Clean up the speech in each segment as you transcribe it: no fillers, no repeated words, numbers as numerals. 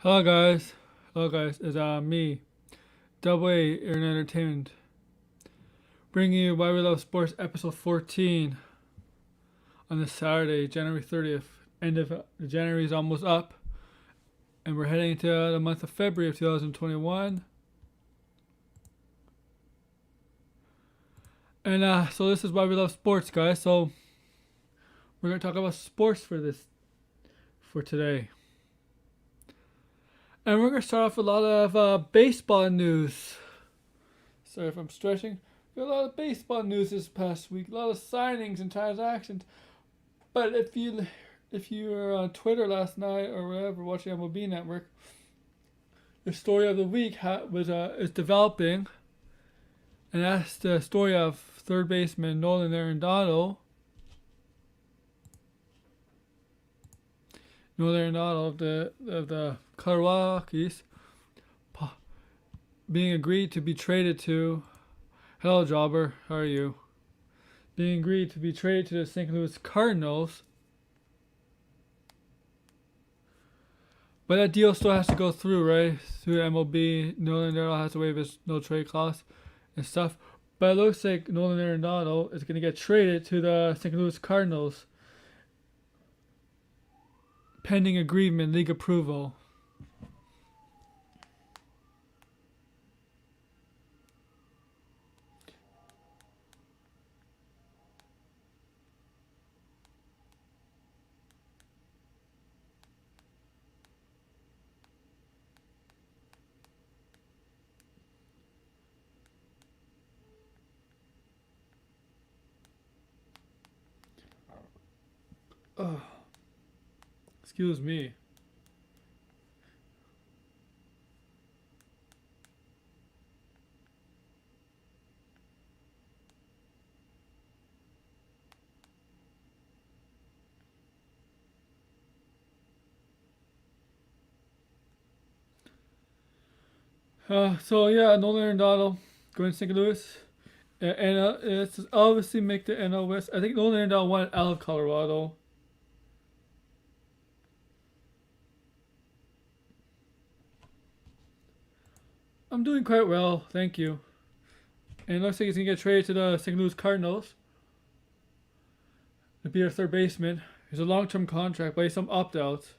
Hello guys, it's me, Double A Air Entertainment, bringing you Why We Love Sports episode 14 on this Saturday, January 30th. End of January is almost up, and we're heading into the month of February of 2021. And so this is Why We Love Sports, guys. So we're gonna talk about sports for today. And we're going to start off with a lot of baseball news. Sorry if I'm stretching. We got a lot of baseball news this past week. A lot of signings and transactions. But if you were on Twitter last night or whatever watching MLB Network, the story of the week is developing. And that's the story of third baseman Nolan Arenado. Nolan Arenado of the Colorado Rockies being agreed to be traded to. Hello, Jobber. How are you? Being agreed to be traded to the St. Louis Cardinals. But that deal still has to go through, right? Through MLB. Nolan Arenado has to waive his no trade clause and stuff. But it looks like Nolan Arenado is going to get traded to the St. Louis Cardinals, pending agreement, league approval. Oh, excuse me. So yeah, Nolan Arenado going to St. Louis, and it's obviously make the NL West. I think Nolan Arenado wanted out of Colorado. I'm doing quite well, thank you. And it looks like he's gonna get traded to the St. Louis Cardinals to be their third baseman. He's a long-term contract, but he's some opt-outs.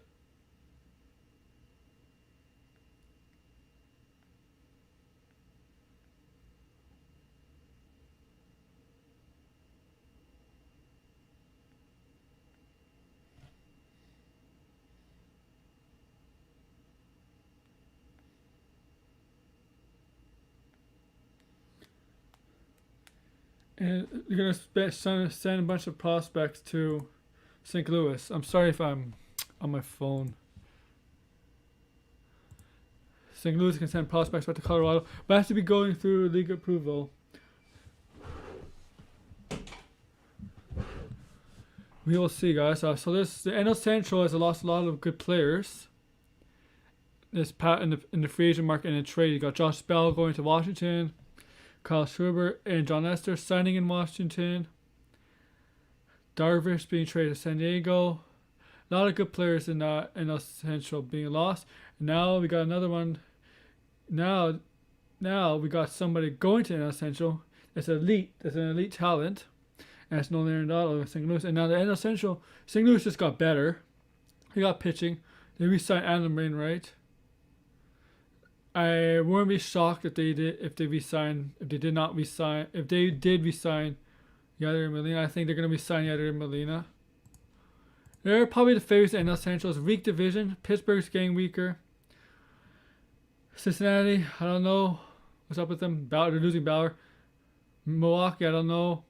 And you're gonna send a bunch of prospects to St. Louis. I'm sorry if I'm on my phone. St. Louis can send prospects back to Colorado, but has to be going through league approval. We will see, guys. So the NL Central has lost a lot of good players. In the free agent market and in trade, you got Josh Bell going to Washington, Kyle Schwarber and John Lester signing in Washington, Darvish being traded to San Diego. A lot of good players in NL Central being lost. And now we got another one. Now we got somebody going to NL Central. That's elite. That's an elite talent. And it's Nolan Arenado of St. Louis. And now the NL Central, St. Louis just got better. They got pitching. They re-signed Adam Wainwright. I wouldn't be shocked if they did not resign. If they did resign Yadier Molina, I think they're gonna resign Yadier Molina. They're probably the favorites in NL Central's weak division. Pittsburgh's getting weaker. Cincinnati, I don't know what's up with them. They're losing Bauer. Milwaukee, I don't know.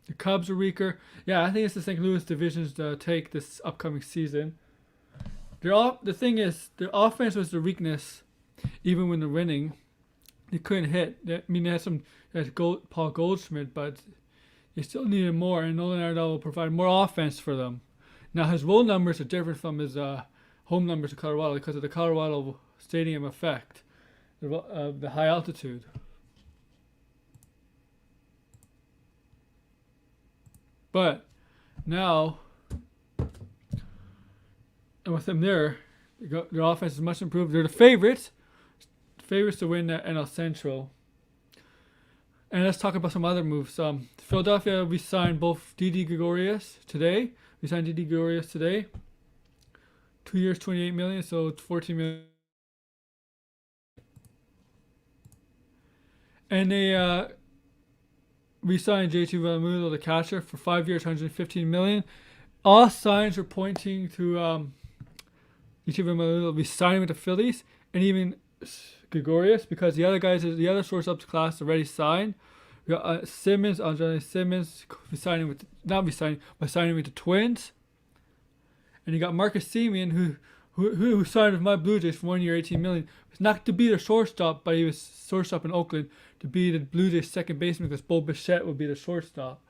The Cubs are weaker. Yeah, I think it's the St. Louis divisions to take this upcoming season. The thing is, their offense was the weakness. Even when they're winning, they couldn't hit. They had Paul Goldschmidt, but they still needed more. And Nolan Arenado will provide more offense for them. Now his road numbers are different from his home numbers in Colorado because of the Colorado Stadium effect, the high altitude. But now, and with him there, Their offense is much improved. They're the favorites to win the NL Central. And let's talk about some other moves. Philadelphia, we signed both Didi Gregorius today. 2 years, $28 million, so it's $14 million. And they re-signed JT Realmuto, the catcher, for 5 years, $115 million. All signs are pointing to JT Realmuto will be signing with the Phillies, and even Gregorius, because the other shortstops class already signed. We got Simmons, Andre Simmons, signing with the Twins. And you got Marcus Seimen, who signed with my Blue Jays for 1 year, $18 million. It's not to be the shortstop, but he was shortstop in Oakland to be the Blue Jays second baseman because Bo Bichette would be the shortstop.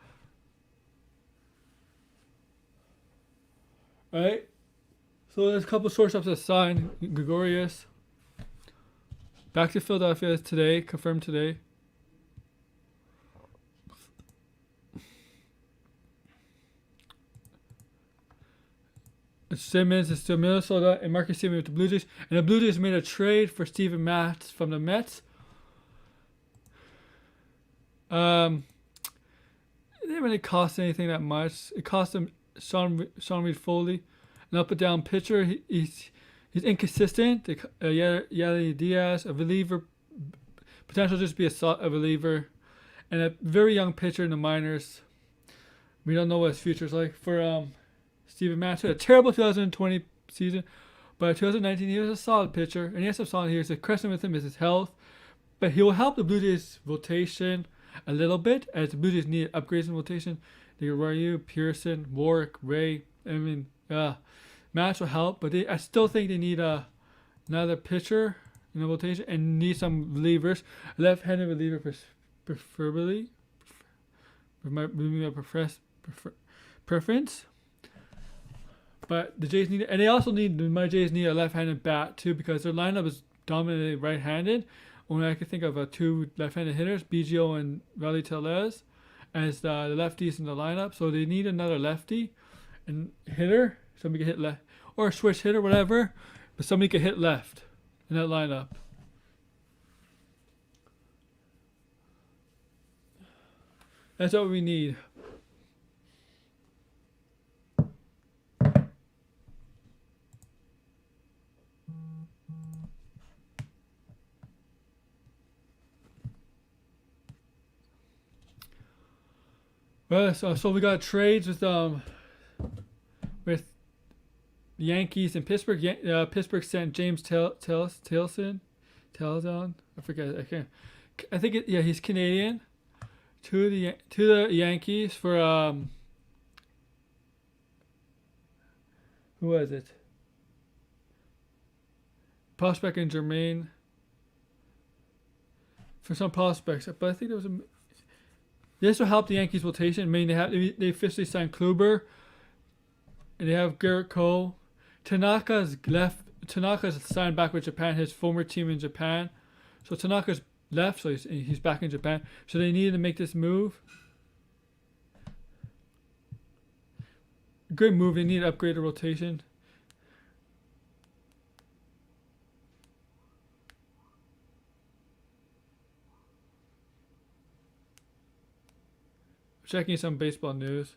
Right? So there's a couple of shortstops that signed. Gregorius. Back to Philadelphia today, confirmed today. Simmons is still Minnesota, and Marcus Seimen with the Blue Jays. And the Blue Jays made a trade for Steven Matz from the Mets. It didn't really cost anything that much. It cost them Sean Reed Foley, an up and down pitcher. He's inconsistent. Yali Diaz, a reliever, potential just be a reliever, and a very young pitcher in the minors. We don't know what his future's like for Steven Matz. Had a terrible 2020 season, but 2019 he was a solid pitcher, and he has some solid here. So the question with him is his health, but he will help the Blue Jays rotation a little bit as the Blue Jays need upgrades in rotation. They got Ryu, Pearson, Warwick, Ray. Match will help, but I still think they need another pitcher in the rotation and need some relievers. A left-handed reliever preferably. My preference. But the Jays need it, and they also my Jays need a left-handed bat too because their lineup is dominantly right-handed. Only I can think of two left-handed hitters, BGO and Raleigh Tellez, as the lefties in the lineup. So they need another lefty and hitter. Somebody can hit left or a switch hitter, whatever. But somebody can hit left in that lineup. That's what we need. Well, so we got trades with Yankees and Pittsburgh. Pittsburgh sent James Tilson. I forget. I think he's Canadian. To the Yankees for who was it? Prospect and Jermaine. For some prospects, but I think there was a. This will help the Yankees rotation. I mean, they officially signed Kluber, and they have Garrett Cole. Tanaka's signed back with Japan, his former team in Japan. So Tanaka's left, so he's back in Japan. So they needed to make this move. Good move. They need to upgrade the rotation. Checking some baseball news.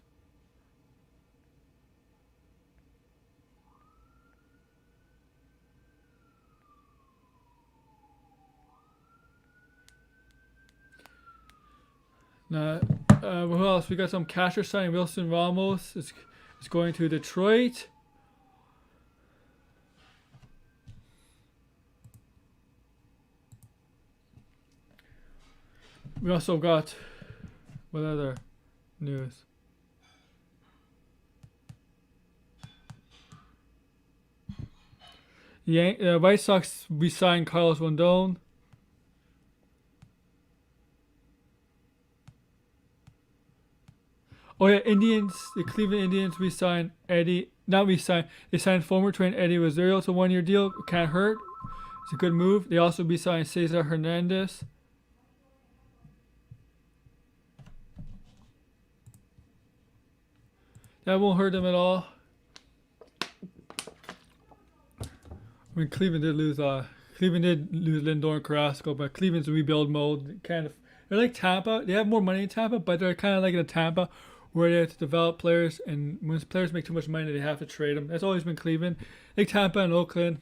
Who else? We got some catcher signing. Wilson Ramos is going to Detroit. We also got what other news? White Sox re-signed Carlos Rondon. Oh yeah, the Cleveland Indians re-signed Eddie. Not re-signed. They signed former Twin Eddie Rosario to 1 year deal. Can't hurt. It's a good move. They also re-signed Cesar Hernandez. That won't hurt them at all. I mean, Cleveland did lose Lindor and Carrasco, but Cleveland's in rebuild mode. Kind of, they're like Tampa. They have more money in Tampa, but they're kind of like in Tampa, where they have to develop players, and when players make too much money, they have to trade them. That's always been Cleveland. Like Tampa and Oakland,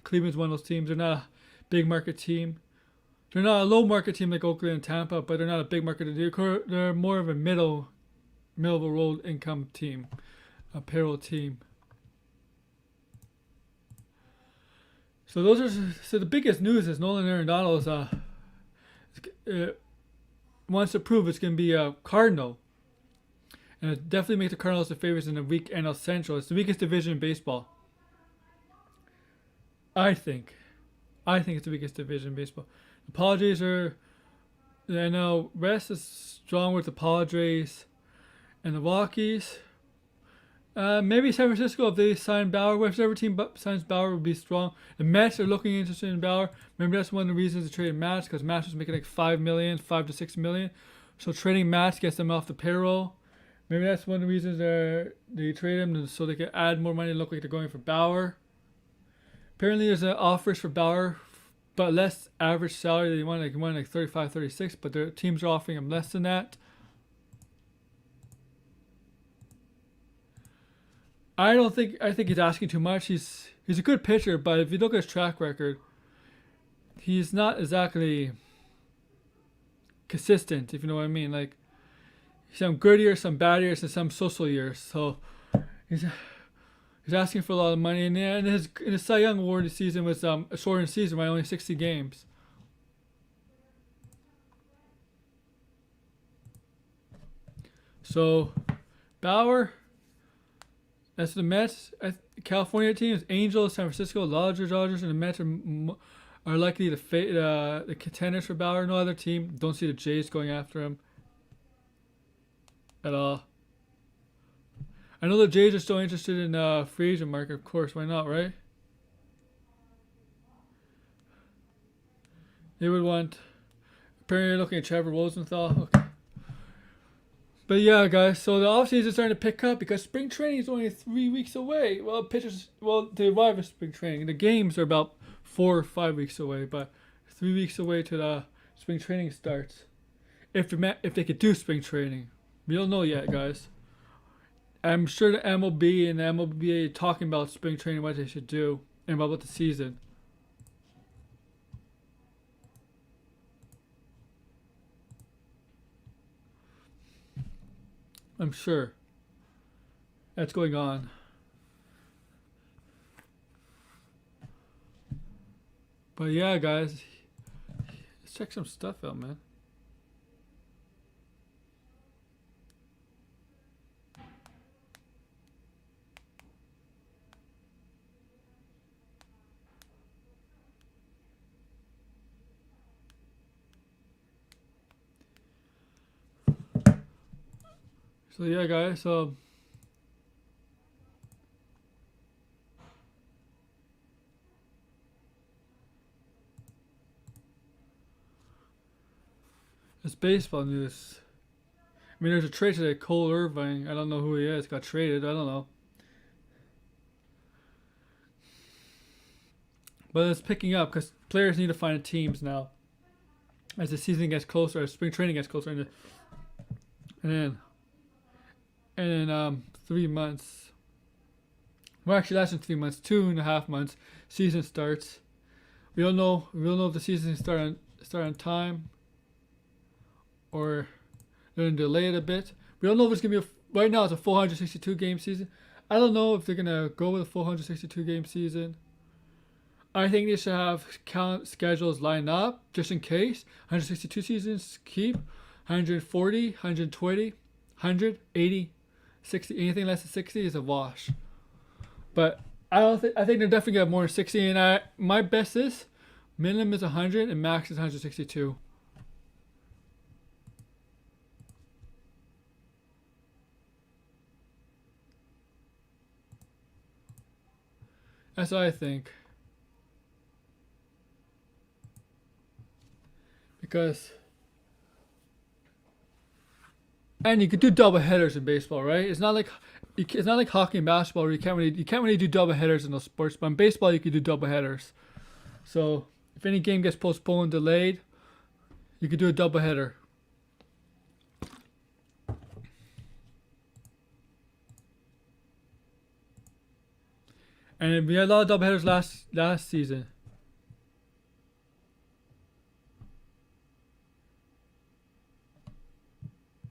Cleveland's one of those teams. They're not a big market team. They're not a low market team like Oakland and Tampa, but they're not a big market. They're more of a middle of the road income team, a payroll team. So the biggest news is Nolan Arenado wants to prove it's going to be a Cardinal, and it definitely makes the Cardinals the favorites in the weak NL Central. It's the weakest division in baseball. I think it's the weakest division in baseball. The Padres are, I know, West is strong with the Padres and the Rockies. Maybe San Francisco, if they sign Bauer, whichever team signs Bauer would be strong. The Mets are looking interested in Bauer. Remember, that's one of the reasons to trade Matz, because Matz was making like $5 to $6 million. So trading Matz gets them off the payroll. Maybe that's one of the reasons they trade him, so they can add more money and look like they're going for Bauer. Apparently, there's offers for Bauer, but less average salary. They want like 35, 36, but their teams are offering him less than that. I think he's asking too much. He's a good pitcher, but if you look at his track record, he's not exactly consistent, if you know what I mean. Like, some good years, some bad years, and some social years. So he's asking for a lot of money. And his Cy Young Award season was a shortened season by only 60 games. So Bauer, that's the Mets. California teams: Angels, San Francisco, Dodgers, and the Mets are likely the contenders for Bauer. No other team. Don't see the Jays going after him at all. I know the Jays are still interested in free agent market. Of course, why not, right? They would want. Apparently, looking at Trevor Rosenthal. Okay. But yeah, guys, so the offseason is starting to pick up because spring training is only 3 weeks away. They arrive at spring training. The games are about 4 or 5 weeks away, but 3 weeks away to the spring training starts. If they could do spring training. We don't know yet, guys. I'm sure the MLB and the MLBA are talking about spring training, what they should do, and about the season. I'm sure that's going on. But yeah, guys, let's check some stuff out, man. So yeah, guys, it's baseball news. I mean, there's a trade today. Cole Irving. I don't know who he is. Got traded. I don't know. But it's picking up because players need to find teams now. As the season gets closer, as spring training gets closer, and then 3 months. Well, actually, less than 3 months. 2.5 months. Season starts. We don't know if the season start on time, or they're gonna delay it a bit. We don't know if it's gonna be right now. It's a 462 game season. I don't know if they're gonna go with a 462 game season. I think they should have schedules lined up just in case. 162 seasons keep. 140, 120, 100, 80, 60. Anything less than 60 is a wash. But I think they're definitely gonna have more than 60. And my best is minimum is 100 and max is 162. That's what I think. And you could do double headers in baseball, right? It's not like It's not like hockey and basketball where you can't really do double headers in those sports. But in baseball, you can do double headers. So if any game gets postponed, delayed, you could do a double header. And we had a lot of double headers last season.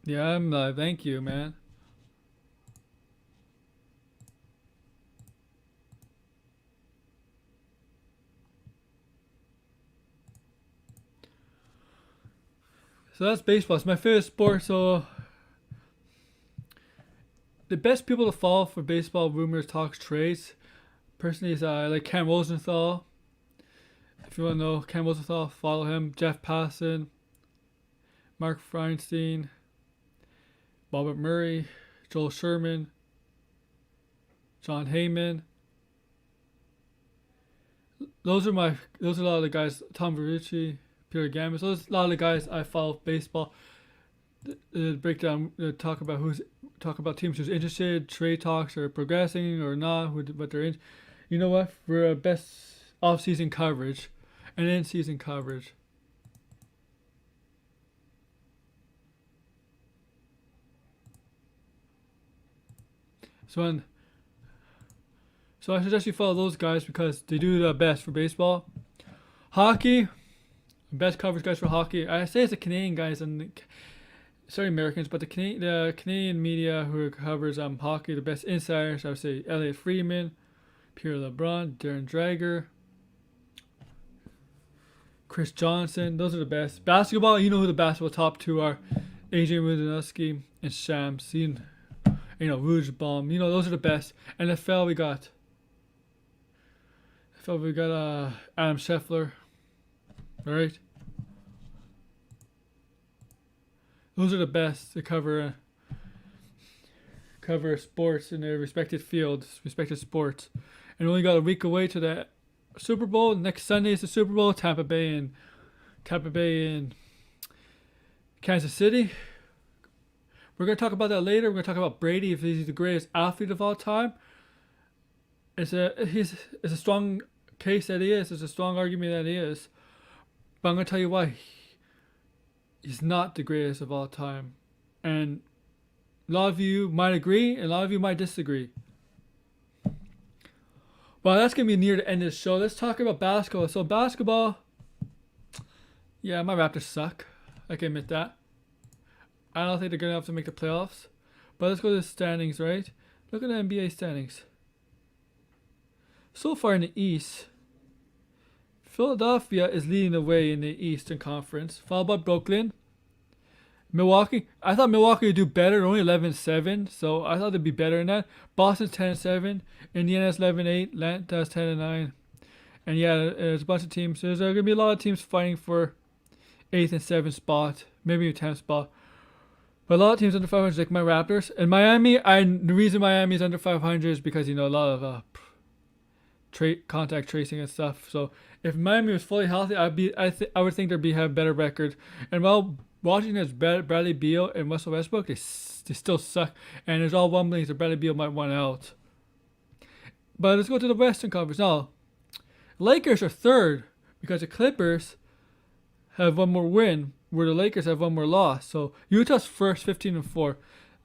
Yeah, I'm live. Thank you, man. So that's baseball. It's my favorite sport. So the best people to follow for baseball rumors, talks, trades. Personally, is I like Cam Rosenthal. If you want to know Cam Rosenthal, follow him. Jeff Passan, Mark Feinstein, Robert Murray, Joel Sherman, John Heyman. Those are a lot of the guys. Tom Brady, Peter Gamis. Those are a lot of the guys I follow baseball. Break down, talk about teams who's interested, trade talks are progressing or not, what they're in. You know what? For best off-season coverage and in-season coverage. So I suggest you follow those guys because they do the best for baseball. Hockey, best coverage guys for hockey. I say it's the Canadian guys and Americans, but the Canadian media who covers hockey, the best insiders, I would say Elliot Friedman, Pierre LeBrun, Darren Drager, Chris Johnson. Those are the best. Basketball, you know who the basketball top two are: Adrian Wojnarowski and Shams. You know, Rougebaum. You know, those are the best. NFL, we got Adam Scheffler. All right. Those are the best to cover sports in their respected fields, respected sports. And we only got a week away to the Super Bowl. Next Sunday is the Super Bowl. Tampa Bay and Kansas City. We're gonna talk about that later. We're gonna talk about Brady, if he's the greatest athlete of all time. It's a strong case that he is. It's a strong argument that he is. But I'm gonna tell you why. He's not the greatest of all time. And a lot of you might agree, and a lot of you might disagree. Well, that's going to be near the end of the show. Let's talk about basketball. So, basketball, yeah, my Raptors suck. I can admit that. I don't think they're good enough to make the playoffs. But let's go to the standings, right? Look at the NBA standings. So far in the East, Philadelphia is leading the way in the Eastern Conference, followed by Brooklyn. Milwaukee, I thought Milwaukee would do better. They're only 11-7, so I thought they'd be better than that. Boston's 10-7, Indiana's 11-8, Atlanta's 10-9, and yeah, there's a bunch of teams. There's going to be a lot of teams fighting for 8th and 7th spot, maybe a 10th spot. But a lot of teams under 500, like my Raptors and Miami. The reason Miami's under 500 is because a lot of contact tracing and stuff. So if Miami was fully healthy, I would think they'd have a better record. And while Washington's Bradley Beal and Russell Westbrook, they still suck. And there's all rumblings that Bradley Beal might want out. But let's go to the Western Conference now. Lakers are third because the Clippers have one more win, where the Lakers have one more loss. So Utah's first, 15-4.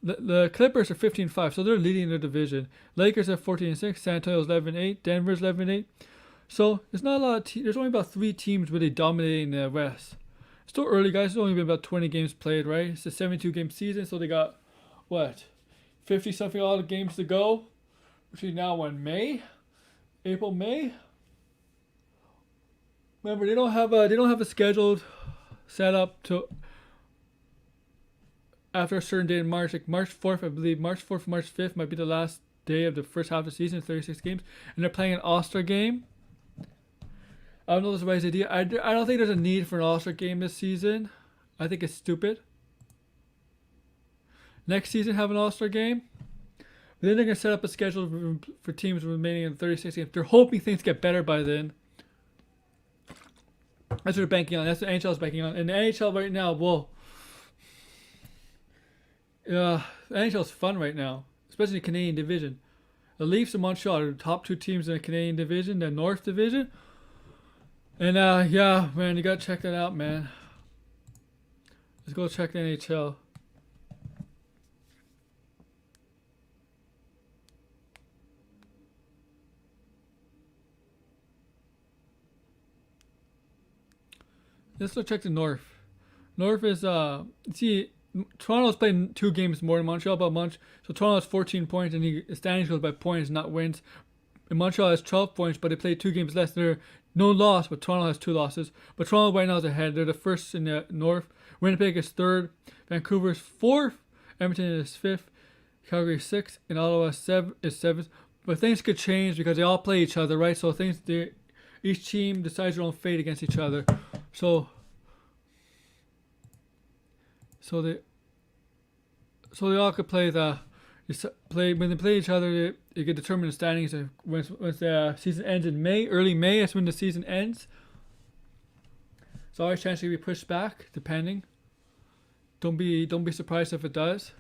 The Clippers are 15-5, so they're leading their division. Lakers are 14-6. San Antonio's 11-8. Denver's 11-8. So there's not a lot of there's only about 3 teams really dominating the West. Still early, guys. It's only been about 20 games played, right? It's a 72-game season, so they got 50-something odd games to go between now and May, April, May. Remember, they don't have a scheduled set up to after a certain date in March, like March 4th, I believe. March 4th, March 5th might be the last day of the first half of the season, 36 games, and they're playing an All-Star game. I don't know if that's the right idea. I don't think there's a need for an All-Star game this season. I think it's stupid. Next season, have an All-Star game. But then they're going to set up a schedule for teams remaining in 36 games. They're hoping things get better by then. That's what they're banking on. That's what NHL is banking on. And the NHL right now, the NHL is fun right now. especially the Canadian division. The Leafs and Montreal are the top two teams in the Canadian division, the North division. And yeah, man, you gotta check that out, man. Let's go check the NHL. Let's go check the North. North is see, Toronto's played 2 games more than Montreal, so Toronto has 14 points, and the standings goes by points, not wins. And Montreal has 12 points, but they played 2 games less. They're no loss, but Toronto has 2 losses. But Toronto right now is ahead. They're the first in the North. Winnipeg is 3rd. Vancouver is 4th. Edmonton is 5th. Calgary is 6th. And Ottawa is 7th. But things could change because they all play each other, right? So each team decides their own fate against each other. So they all could play when they play each other. They could determine the standings. Once the season ends in May, early May, that's when the season ends. There's always a chance it could be pushed back, depending. Don't be surprised if it does.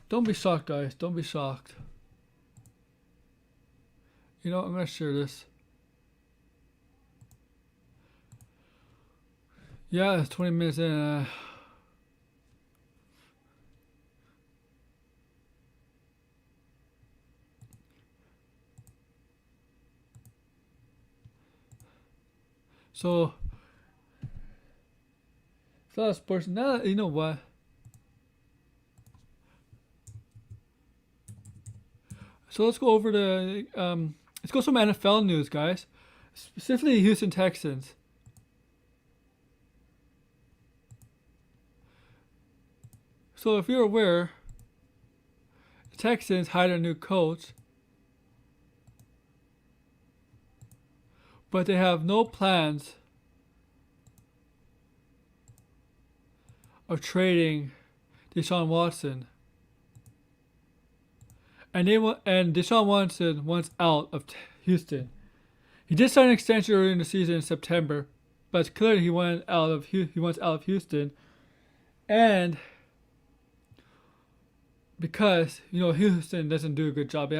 Don't be shocked, guys. Don't be shocked. You know, I'm going to share this. Yeah, it's 20 minutes in. So, it's a lot of sports. Now, you know what? So let's go over to let's go some NFL news, guys. Specifically, Houston Texans. So if you're aware, the Texans hired a new coach, but they have no plans of trading Deshaun Watson. And Deshaun Watson wants out of Houston. He did sign an extension earlier in the season in September, but it's clear he wants out of Houston, and because Houston doesn't do a good job.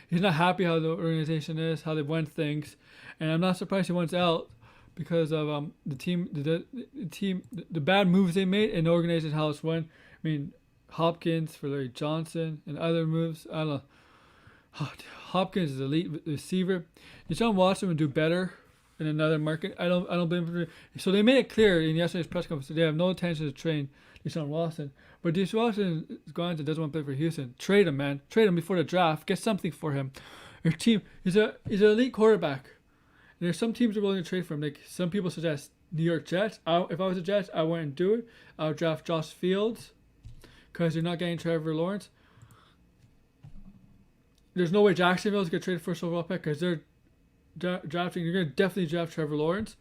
He's not happy how the organization is, how they won things, and I'm not surprised he wants out because of the bad moves they made and the organization how it's run. I mean, Hopkins for Larry Johnson and other moves. I don't know. Hopkins is an elite receiver. Deshaun Watson would do better in another market. I don't blame him. So they made it clear in yesterday's press conference that they have no intention to train Deshaun Watson. But Deshaun Watson is gone and doesn't want to play for Houston. Trade him, man. Trade him before the draft. Get something for him. Your team is an elite quarterback. And there's some teams that are willing to trade for him. Like some people suggest New York Jets. If I was a Jets, I wouldn't do it. I would draft Josh Fields because you're not getting Trevor Lawrence. There's no way Jacksonville's going to trade first overall pick because they're drafting. You're going to definitely draft Trevor Lawrence.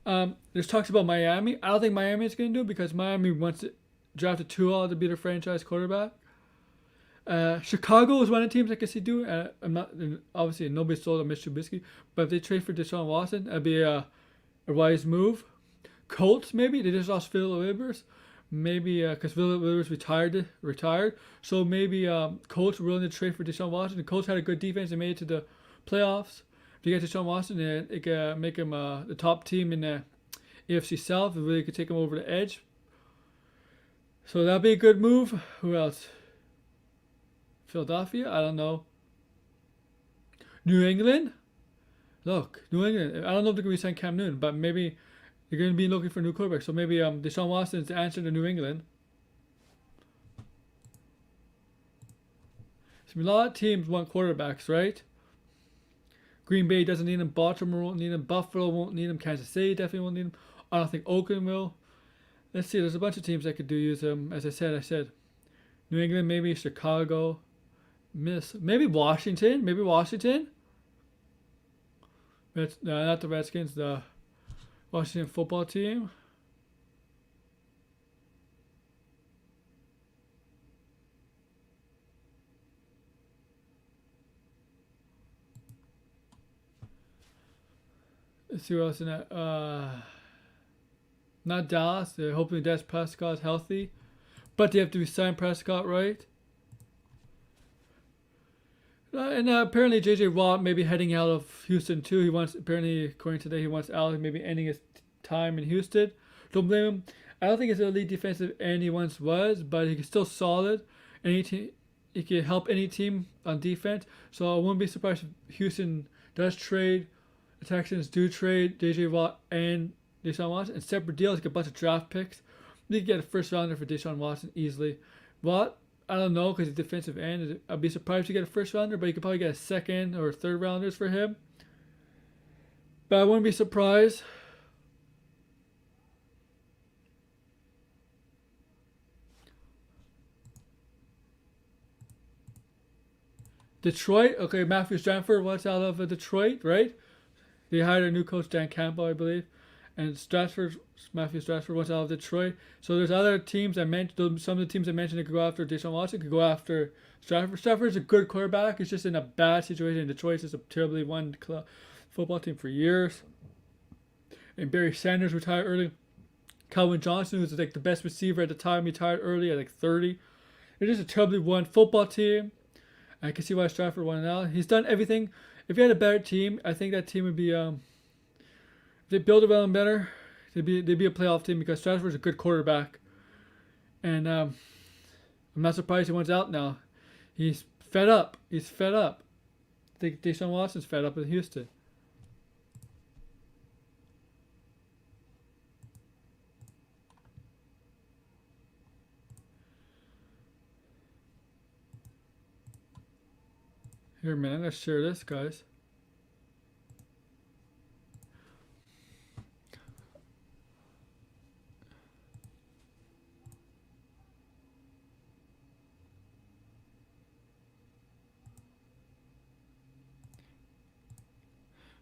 There's talks about Miami. I don't think Miami is going to do it because Miami wants to draft a Tua to be their franchise quarterback. Chicago is one of the teams I can see do it. I'm not obviously nobody sold on Mitch Trubisky, but if they trade for Deshaun Watson, that'd be a wise move. Colts maybe they just lost Phillip Rivers. Maybe because Phillip Rivers retired, so maybe Colts were willing to trade for Deshaun Watson. The Colts had a good defense; they made it to the playoffs. If you get Deshaun Watson, it can make him the top team in the AFC South. It really could take him over the edge. So that'd be a good move. Who else? Philadelphia? I don't know. New England? Look, New England. I don't know if they're going to sign Cam Newton, but maybe they're going to be looking for a new quarterback. So maybe Deshaun Watson is the answer to New England. So a lot of teams want quarterbacks, right? Green Bay doesn't need him. Baltimore won't need him. Buffalo won't need him. Kansas City definitely won't need him. I don't think Oakland will. Let's see. There's a bunch of teams that could do use him. As I said, New England, maybe Chicago, maybe Washington. Not the Redskins. The Washington football team. Let's see what else in that. Not Dallas. They're hoping Dak Prescott's healthy, but they have to sign Prescott, right? And apparently JJ Watt may be heading out of Houston too. He wants, apparently according to today, he wants out, maybe ending his time in Houston. Don't blame him. I don't think he's an elite defensive end he once was, but he's still solid. Any team, he can help any team on defense. So I wouldn't be surprised if Houston does trade, the Texans do trade JJ Watt and Deshaun Watson in separate deals, like a bunch of draft picks. You can get a first rounder for Deshaun Watson easily. Watt, I don't know, because he's defensive end. I'd be surprised if you get a first rounder, but you could probably get a second or third rounders for him. But I wouldn't be surprised. Detroit, okay, Matthew Stafford was out of Detroit, right? They hired a new coach, Dan Campbell, I believe. And Matthew Stafford was out of Detroit. So there's other teams I mentioned. Some of the teams I mentioned that could go after Deshaun Watson could go after Stafford. Stafford's a good quarterback. He's just in a bad situation. Detroit's just a terribly won football team for years. And Barry Sanders retired early. Calvin Johnson, who's like the best receiver at the time, retired early at like 30. They're just a terribly won football team. I can see why Stafford won it out. He's done everything. If he had a better team, I think that team would be if they build around him better, they'd be a playoff team because Stafford's a good quarterback. And I'm not surprised he wants out now. He's fed up. He's fed up. I think Deshaun Watson's fed up in Houston. Here, man, I'm going to share this, guys.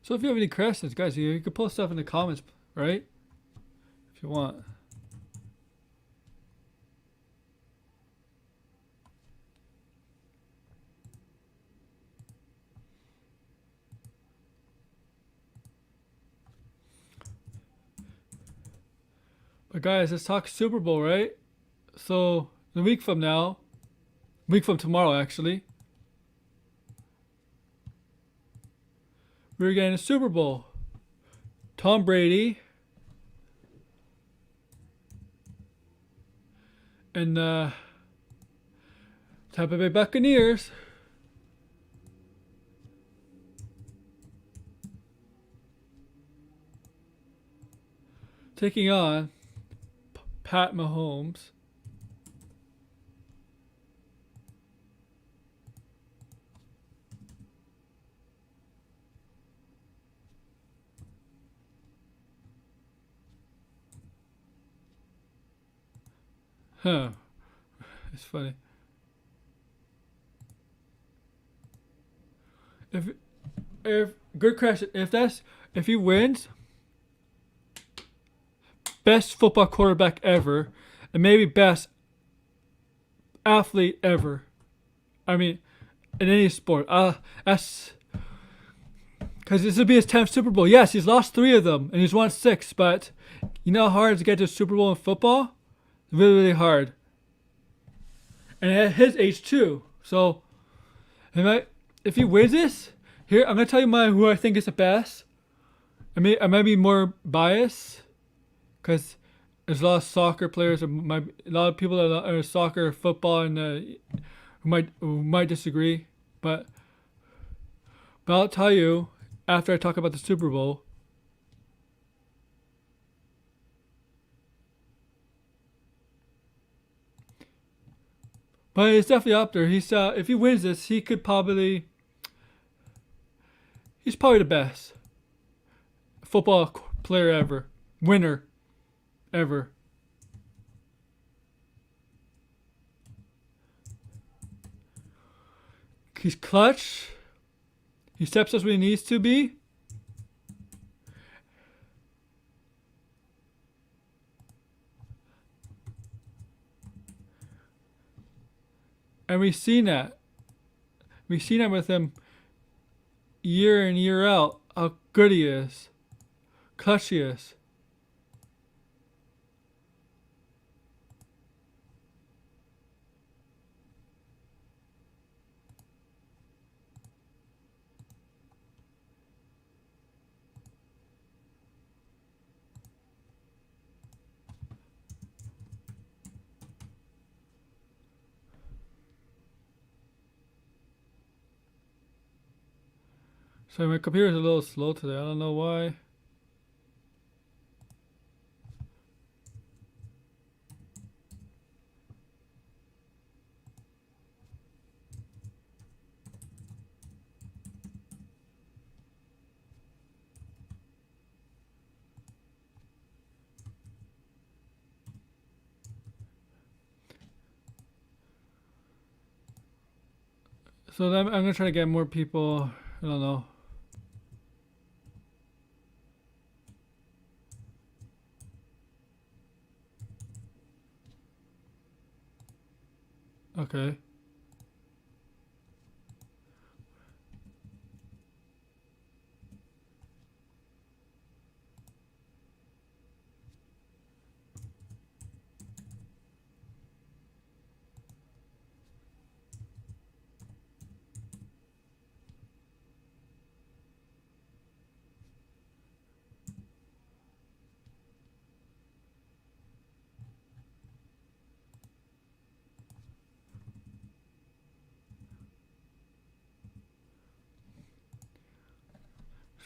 So if you have any questions, guys, you can post stuff in the comments, right? If you want. But guys, let's talk Super Bowl, right? So a week from tomorrow actually, we're getting a Super Bowl. Tom Brady and Tampa Bay Buccaneers taking on Pat Mahomes. Huh. It's funny. If good question. If he wins, best football quarterback ever, and maybe best athlete ever. I mean, in any sport. That's because this will be his 10th Super Bowl. Yes, he's lost 3 of them, and he's won 6. But you know how hard it is to get to a Super Bowl in football? Really, really hard. And at his age too. So, if he wins this, here I'm gonna tell you who I think is the best. I might be more biased, because there's a lot of soccer players, a lot of people that are soccer, football, and who might disagree. But I'll tell you after I talk about the Super Bowl. But it's definitely up there. He's if he wins this, he's probably the best football player ever, winner ever. He's clutch. He steps us when he needs to be. And we've seen that. We've seen that with him year in, year out, how good he is. clutch he is. So my computer's a little slow today. I don't know why. So then I'm gonna try to get more people. I don't know. Okay.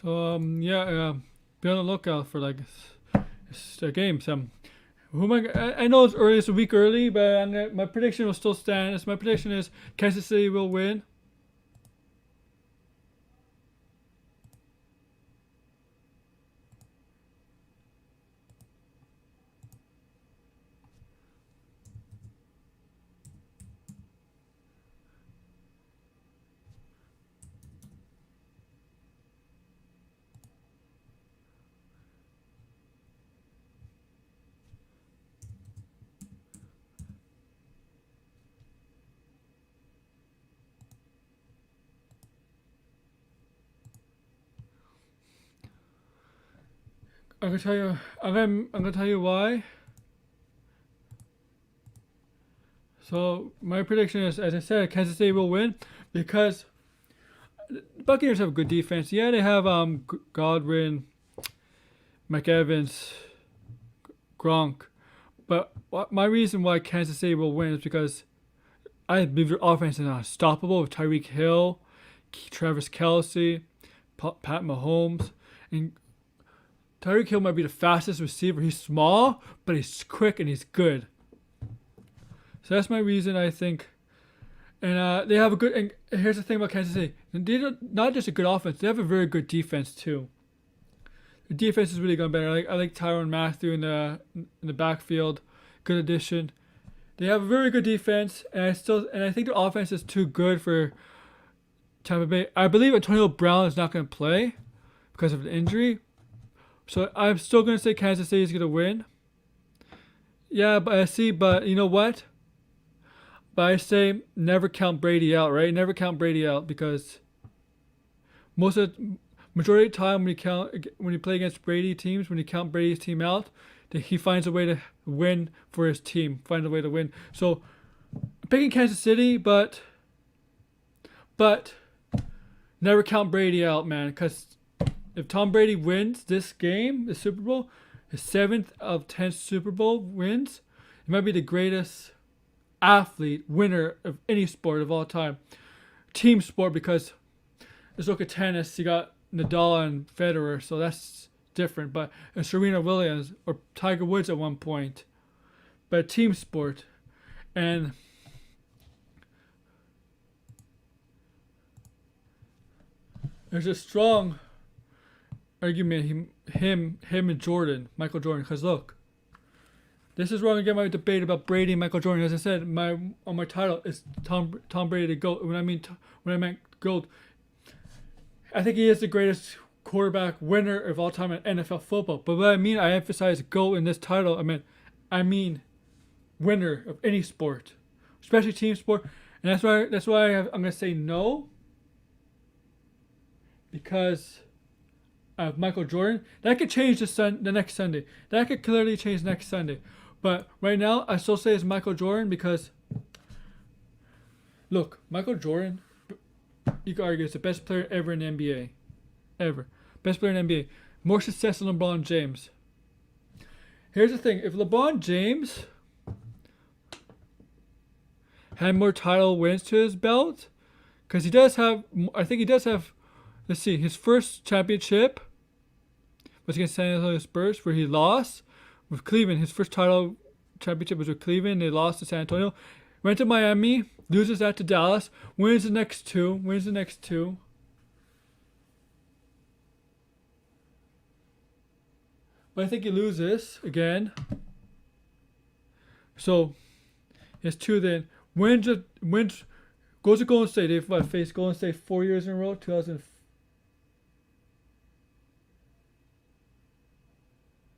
So yeah, be on the lookout for like games. Who am I know it's early. It's a week early, but my prediction will still stand. My prediction is Kansas City will win. I'm gonna tell you. I'm gonna tell you why. So my prediction is, as I said, Kansas City will win because the Buccaneers have a good defense. Yeah, they have Godwin, Mike Evans, Gronk, but my reason why Kansas City will win is because I believe their offense is unstoppable with Tyreek Hill, Travis Kelce, Pat Mahomes, and Tyreek Hill might be the fastest receiver. He's small, but he's quick and he's good. So that's my reason, I think. And they have a good. And here's the thing about Kansas City: they're not just a good offense; they have a very good defense too. The defense is really going better. I like Tyrann Mathieu in the backfield. Good addition. They have a very good defense, and I think the offense is too good for Tampa Bay. I believe Antonio Brown is not going to play because of an injury. So I'm still going to say Kansas City is going to win. Yeah, but you know what? But I say never count Brady out, right? Never count Brady out because majority of the time when you play against Brady teams, when you count Brady's team out, he finds a way to win for his team. Finds a way to win. So I'm picking Kansas City, but never count Brady out, man, because if Tom Brady wins this game, the Super Bowl, his 7th of 10 Super Bowl wins, he might be the greatest athlete, winner of any sport of all time. Team sport, because let's look at tennis. You got Nadal and Federer, so that's different. But Serena Williams or Tiger Woods at one point. But team sport. And there's a strong argument him and Jordan, Michael Jordan, because look, this is where I'm gonna get my debate about Brady and Michael Jordan. As I said, on my title is Tom Brady the GOAT. When I meant GOAT, I think he is the greatest quarterback winner of all time in NFL football. But what I mean, I emphasize GOAT in this title. I mean winner of any sport, especially team sport, and that's why I'm gonna say no, because I have Michael Jordan. That could change the next Sunday. That could clearly change next Sunday. But right now, I still say it's Michael Jordan because, look, Michael Jordan, you could argue, is the best player ever in the NBA. Ever. Best player in the NBA. More success than LeBron James. Here's the thing. If LeBron James had more title wins to his belt, because he does have, I think he does have, let's see, his first championship was against San Antonio Spurs, where he lost. With Cleveland, his first title championship was with Cleveland. They lost to San Antonio. Went to Miami, loses that to Dallas, wins the next two. But I think he loses again. So, he has two then. Wins, goes to Golden State. They've faced Golden State 4 years in a row. 2000.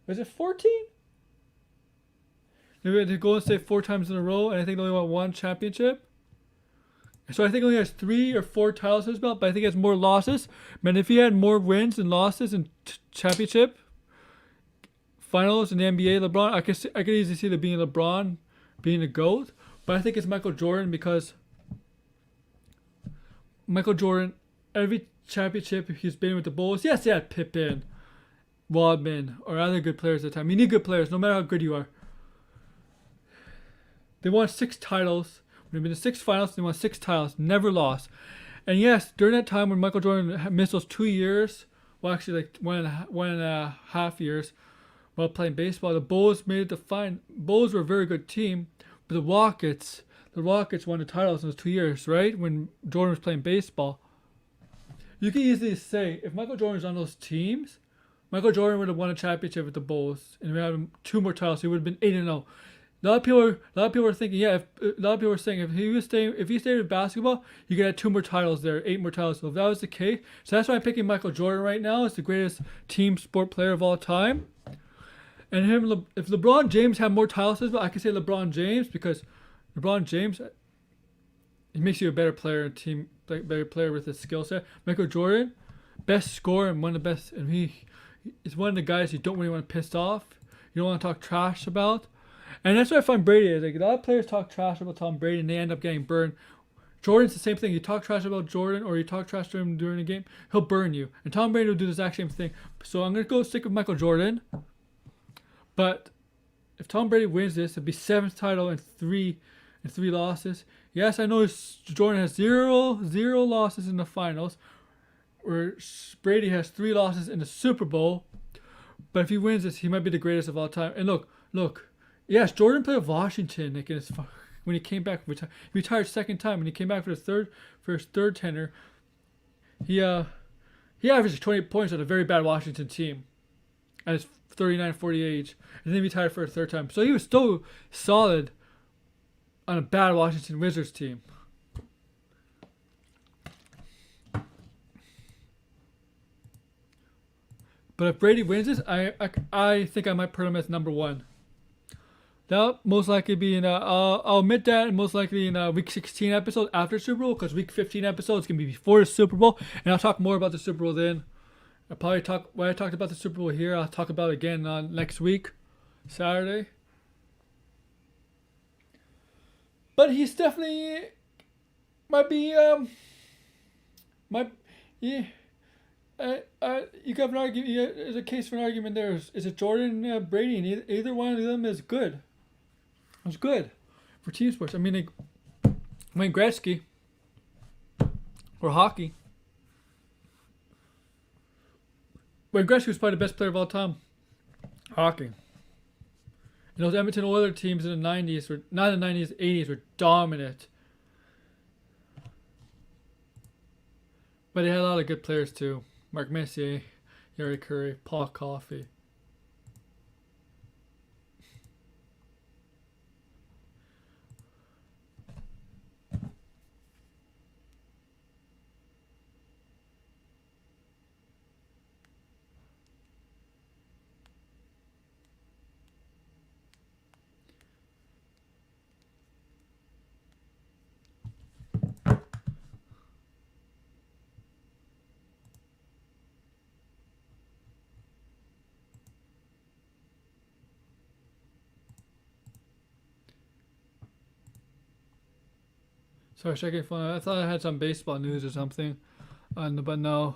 Was it 14? They went to Golden State 4 times in a row, and I think they only won one championship. So I think he only has 3 or 4 titles in his belt, but I think he has more losses. Man, if he had more wins and losses in championship finals in the NBA, LeBron, I could easily see being LeBron being the GOAT. But I think it's Michael Jordan because Michael Jordan, every championship he's been with the Bulls, yes, he had Pippen, Rodman, or other good players at the time. You need good players, no matter how good you are. They won 6 titles. When they've been to 6 finals, they won 6 titles, never lost. And yes, during that time when Michael Jordan missed those 2 years, well, actually like one and a half years, while playing baseball, the Bulls made it to final. Bulls were a very good team, but the Rockets won the titles in those 2 years, right? When Jordan was playing baseball. You can easily say if Michael Jordan was on those teams, Michael Jordan would have won a championship with the Bulls, and we had 2 more titles. He would have been 8-0. A lot of people are thinking, yeah. A lot of people are saying if he stayed with basketball, you could have 2 more titles there, 8 more titles. So if that was the case, so that's why I'm picking Michael Jordan right now as the greatest team sport player of all time. And if LeBron James had more titles as well, I could say LeBron James because LeBron James, he makes you a better player, better player with his skill set. Michael Jordan, best scorer and one of the best, and he is one of the guys you don't really want to piss off. You don't want to talk trash about. And that's what I find Brady is. Like, a lot of players talk trash about Tom Brady and they end up getting burned. Jordan's the same thing. You talk trash about Jordan or you talk trash to him during a game, he'll burn you. And Tom Brady will do the exact same thing. So I'm going to go stick with Michael Jordan. But if Tom Brady wins this, it'll be 7th title and 3 losses. Yes, I know Jordan has zero losses in the finals, where Brady has 3 losses in the Super Bowl. But if he wins this, he might be the greatest of all time. And look. Yes, Jordan played with Washington. Like when he came back, he retired 2nd time. When he came back for his third tenure, he averaged 28 points on a very bad Washington team at his 39-40 age, and then he retired for a 3rd time. So he was still solid on a bad Washington Wizards team. But if Brady wins this, I think I might put him as number 1. That'll most likely be I'll admit that, and most likely in a Week 16 episode after Super Bowl, because Week 15 episode is going to be before the Super Bowl, and I'll talk more about the Super Bowl then. I'll probably talk, when I talked about the Super Bowl here, I'll talk about it again next week, Saturday. But he's definitely, might be, you have an argument, there's a case for an argument there. Is it Jordan, Brady, and either one of them is good. It's good for team sports. I mean, like Wayne Gretzky or hockey. Wayne Gretzky was probably the best player of all time. Hockey. And those Edmonton Oilers teams in the 90s, or not in the 90s, 80s, were dominant. But they had a lot of good players too. Mark Messier, Yari Curry, Paul Coffey. Sorry, checking phone. I thought I had some baseball news or something, but no.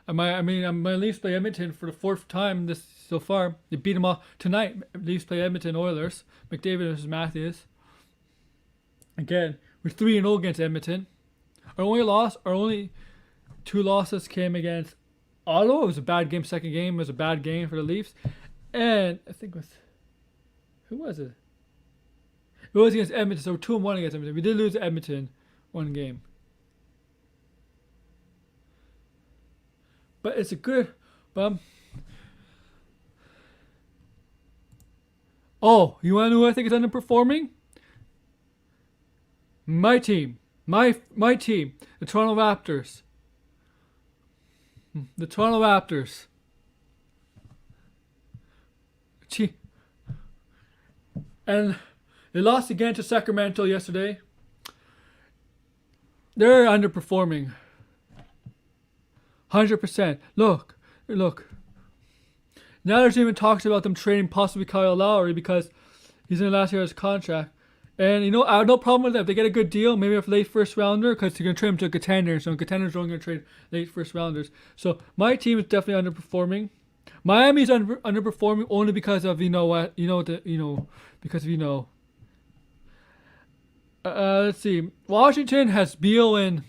My Leafs play Edmonton for the fourth time this so far. They beat them all tonight. Leafs play Edmonton Oilers. McDavid versus Matthews. Again, we're 3-0 against Edmonton. Our only two losses came against Ottawa. It was a bad game. Second game was a bad game for the Leafs, and I think who was it? It was against Edmonton. So we're 2-1 against Edmonton. We did lose to Edmonton one game. But it's a good. Oh, you want to know who I think is underperforming? My team. My team. The Toronto Raptors. The Toronto Raptors. And they lost again to Sacramento yesterday. They're underperforming. 100%. Look. Now there's even talks about them trading possibly Kyle Lowry because he's in the last year of his contract. And I have no problem with that. If they get a good deal, maybe a late first rounder, because they're going to trade him to a contender. So contenders are only going to trade late first rounders. So my team is definitely underperforming. Miami's underperforming only because of let's see. Washington has Beal and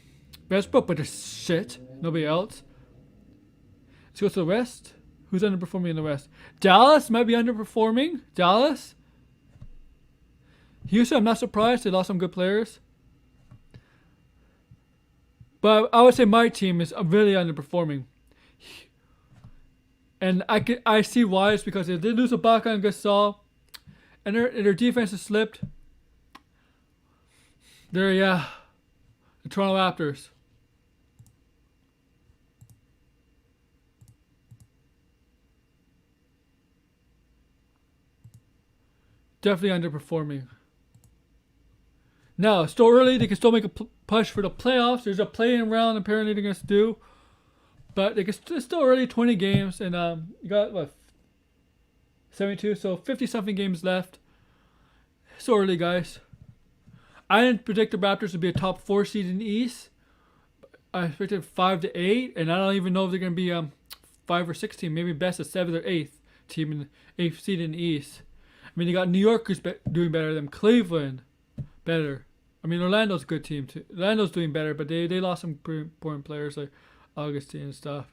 Westbrook, but they're shit. Nobody else. Let's go to the West. Who's underperforming in the West? Dallas might be underperforming. Dallas. Houston, I'm not surprised. They lost some good players. But I would say my team is really underperforming. And I see why. It's because they did lose a Baca and Gasol. And their defense has slipped. The Toronto Raptors. Definitely underperforming. Now, it's still early. They can still make a push for the playoffs. There's a play-in round apparently they're going to do. But it's still early, 20 games. And you got, 72? So 50-something games left. Still early, guys. I didn't predict the Raptors to be a top 4 seed in the East. I expected 5 to 8. And I don't even know if they're going to be 5 or 6 team. Maybe best a 7th or 8th team in the 8th seed in the East. I mean, you got New York who's doing better than Cleveland. Better. I mean, Orlando's a good team too. Orlando's doing better, but they lost some pretty important players like Augustine and stuff.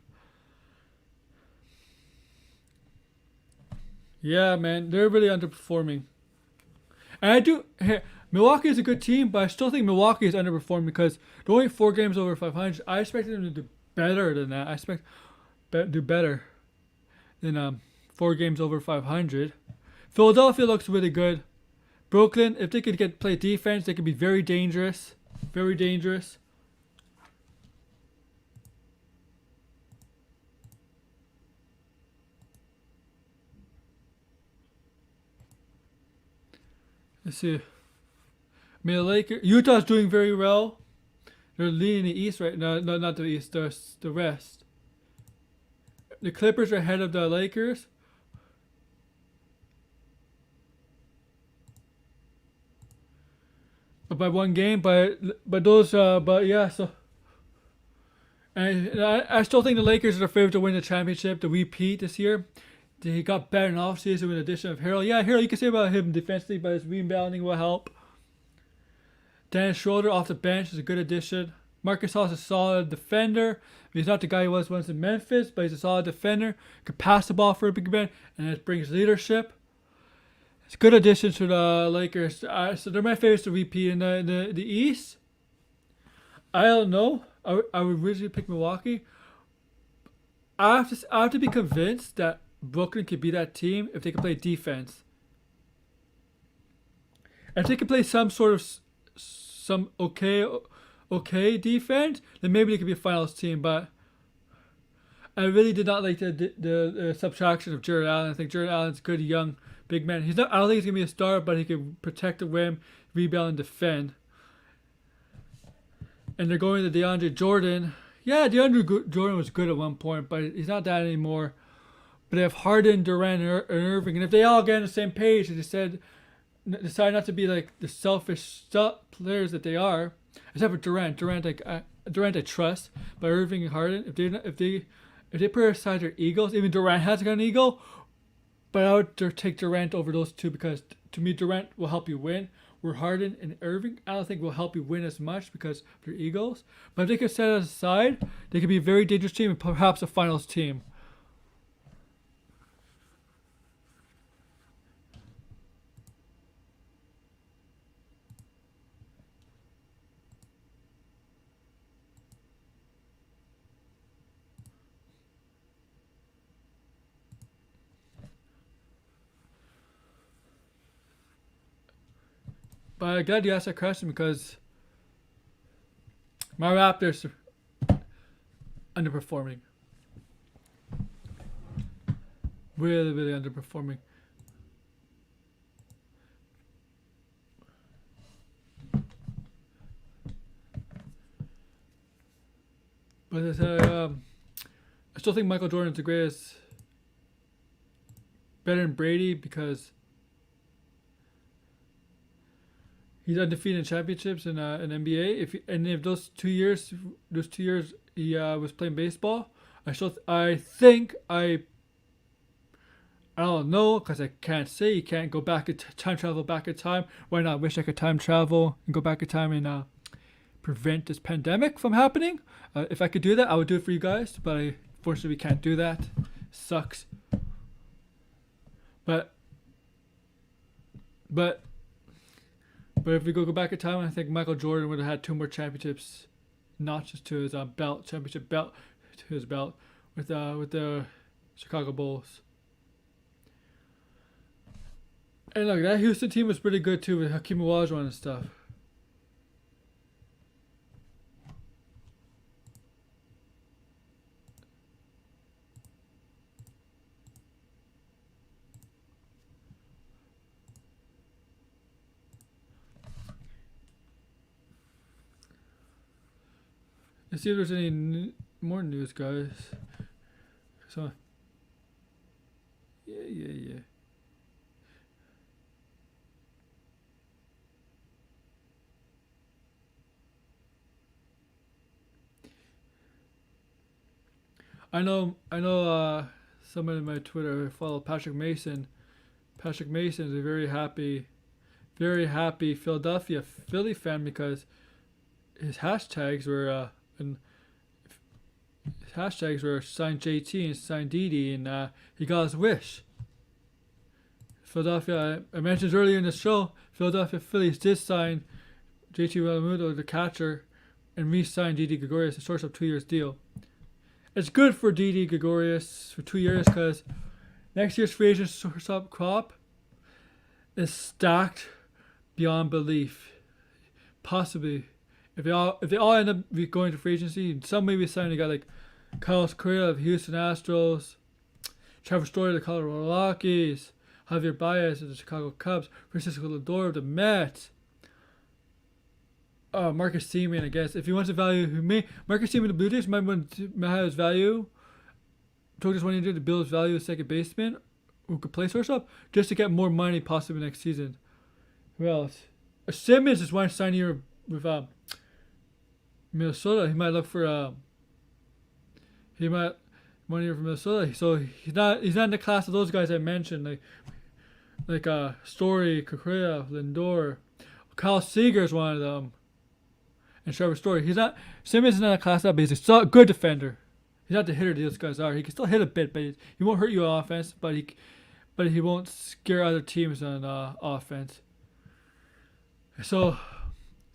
Yeah, man, they're really underperforming. And Milwaukee is a good team, but I still think Milwaukee is underperforming because they're only 4 games over 500. I expected them to do better than that. I expect do better than 4 games over 500. Philadelphia looks really good. Brooklyn, if they could play defense, they could be very dangerous. Very dangerous. Let's see. I mean, the Lakers, Utah's doing very well. They're leading the East right now. No, not the East. The West. The Clippers are ahead of the Lakers. By 1 game, but yeah. So, and I still think the Lakers are the favorite to win the championship, the repeat this year. He got better in offseason with the addition of Harrell. Yeah, Harrell, you can say about him defensively, but his rebounding will help. Dennis Schroeder off the bench is a good addition. Marcus Hall is a solid defender. He's not the guy he was once in Memphis, but he's a solid defender. Could pass the ball for a big man, and it brings leadership. It's good additions to the Lakers. So they're my favorites to repeat in the East. I don't know. I would originally pick Milwaukee. I have to be convinced that Brooklyn could be that team if they can play defense. If they can play some okay defense, then maybe they could be a finals team. But I really did not like the subtraction of Jared Allen. I think Jared Allen's a good young big man. He's not. I don't think he's gonna be a star, but he can protect the rim, rebound, and defend. And they're going to DeAndre Jordan. Yeah, DeAndre Jordan was good at one point, but he's not that anymore. But they have Harden, Durant, and Irving, and if they all get on the same page, as I said decide not to be like the selfish players that they are, except for Durant. Durant I trust, but Irving and Harden, if they put aside their egos, even Durant has got an ego, but I would take Durant over those two because to me Durant will help you win. Where Harden and Irving, I don't think will help you win as much because of their egos. But if they could set it aside, they could be a very dangerous team and perhaps a finals team. But I'm glad you asked that question because my Raptors are underperforming. Really, really underperforming. But I still think Michael Jordan is the greatest, better than Brady because he's undefeated in championships in NBA. If those 2 years he was playing baseball, I don't know because I can't say you can't go back in time travel back in time. Why not? Wish I could time travel and go back in time and prevent this pandemic from happening. If I could do that, I would do it for you guys. But unfortunately, we can't do that. Sucks. But if we go back in time, I think Michael Jordan would have had 2 more championships, notches to his championship belt to his belt with the Chicago Bulls. And look, that Houston team was pretty good too with Hakeem Olajuwon and stuff. Let's see if there's any more news, guys. So, yeah. I know. Someone in my Twitter follow Patrick Mason. Patrick Mason is a very happy Philadelphia Philly fan because his hashtags were sign JT and sign Didi, and he got his wish. Philadelphia, I mentioned earlier in the show, Philadelphia Phillies did sign JT Realmuto, the catcher, and re-signed Didi Gregorius, a shortstop 2 years deal. It's good for Didi Gregorius for 2 years because next year's free agent shortstop crop is stacked beyond belief. Possibly, if they all end up going to free agency, some may be signing a guy like Carlos Correa of Houston Astros, Trevor Story of the Colorado Rockies, Javier Baez of the Chicago Cubs, Francisco Lindor of the Mets, Marcus Seimen, I guess. If he wants to value Marcus Seimen, the Blue Jays might have his value. Took this 1 year to build his value as second baseman who could play shortstop just to get more money possibly next season. Who else? Simmons is one sign here with Minnesota. He might look for 1 year from Minnesota. So he's not in the class of those guys I mentioned, like Story, Correa, Lindor. Kyle Seager is one of them. And Trevor Story. Simmons is not a class up, but he's a good defender. He's not the hitter these guys are. He can still hit a bit, but he won't hurt you on offense, but he won't scare other teams on offense. So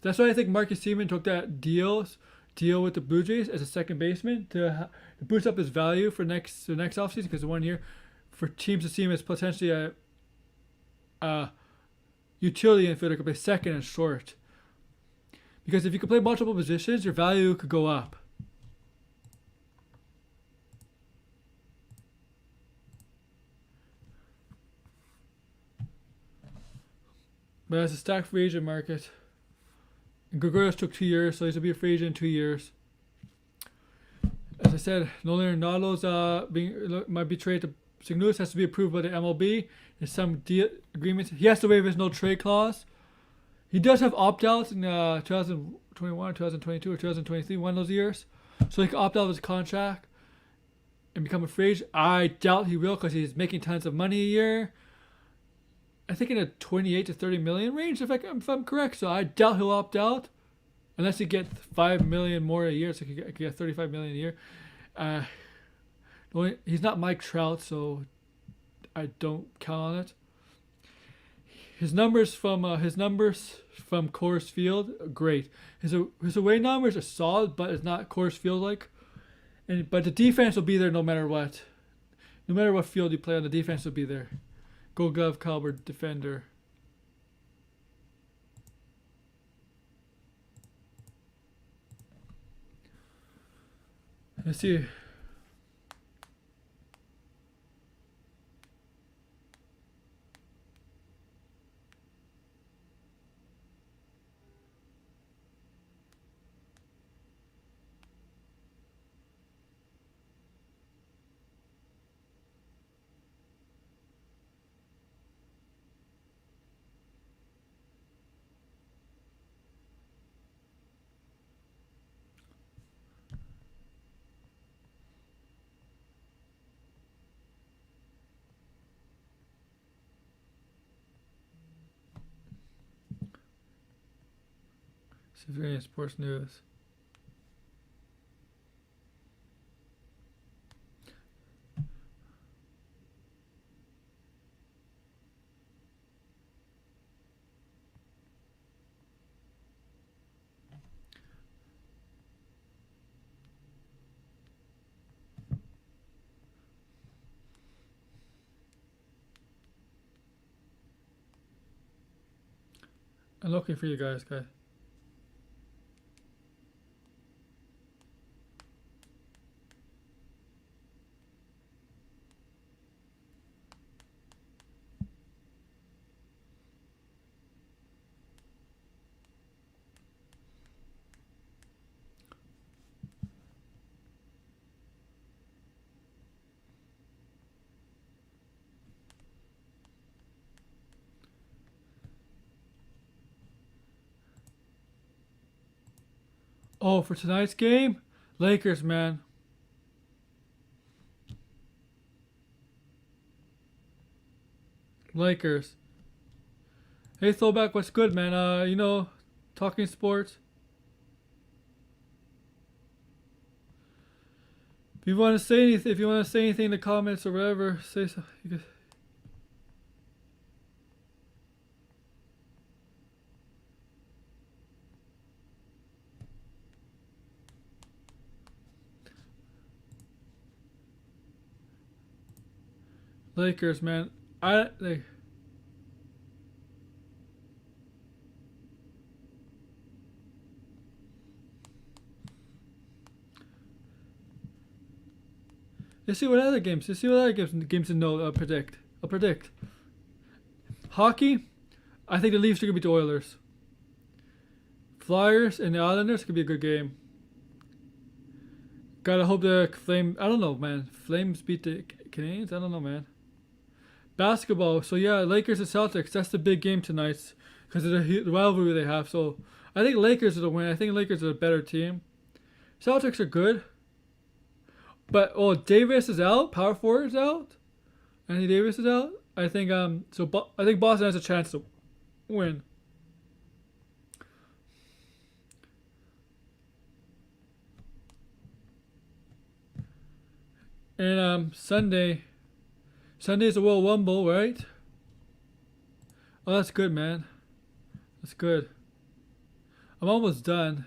that's why I think Marcus Seimen took that deal with the Blue Jays as a second baseman to boost up his value for the next offseason, because 1 year for teams to see him as potentially a utility infielder could play second and short. Because if you can play multiple positions, your value could go up. But it's a stacked free agent market. And Gregorius took 2 years, so he's going to be a free agent in 2 years. As I said, Nolan Arenado's might be traded St. Louis has to be approved by the MLB. There's some deal agreements. He has to waive his no trade clause. He does have opt outs in 2021, 2022, or 2023, one of those years. So he can opt out of his contract and become a free agent. I doubt he will because he's making tons of money a year. I think in a 28 to 30 million range, if I'm correct. So I doubt he'll opt out unless he gets 5 million more a year. So he could get 35 million a year. He's not Mike Trout, so I don't count on it. His numbers from Coors Field, great. His away numbers are solid, but it's not Coors Field like. But the defense will be there no matter what. No matter what field you play on, the defense will be there. Gold Glove caliber defender. Let's see. Civilian sports news. I'm looking for you guys. Oh, for tonight's game, Lakers, man. Lakers. Hey, Throwback, what's good, man? Talking sports. If you want to say anything in the comments or whatever, say so. You can. Lakers, man. Let's see what other games. Games to know. Predict. I'll predict. Hockey. I think the Leafs are gonna beat the Oilers. Flyers and the Islanders could be a good game. Gotta hope the I don't know, man. Flames beat the Canadiens. I don't know, man. Basketball. So yeah, Lakers and Celtics. That's the big game tonight because of the rivalry they have. So I think Lakers are the win. I think Lakers are a better team. Celtics are good. But Davis is out. Power forward is out. Anthony Davis is out. I think I think Boston has a chance to win. And Sunday is the World Rumble, right? Oh, that's good, man. That's good. I'm almost done.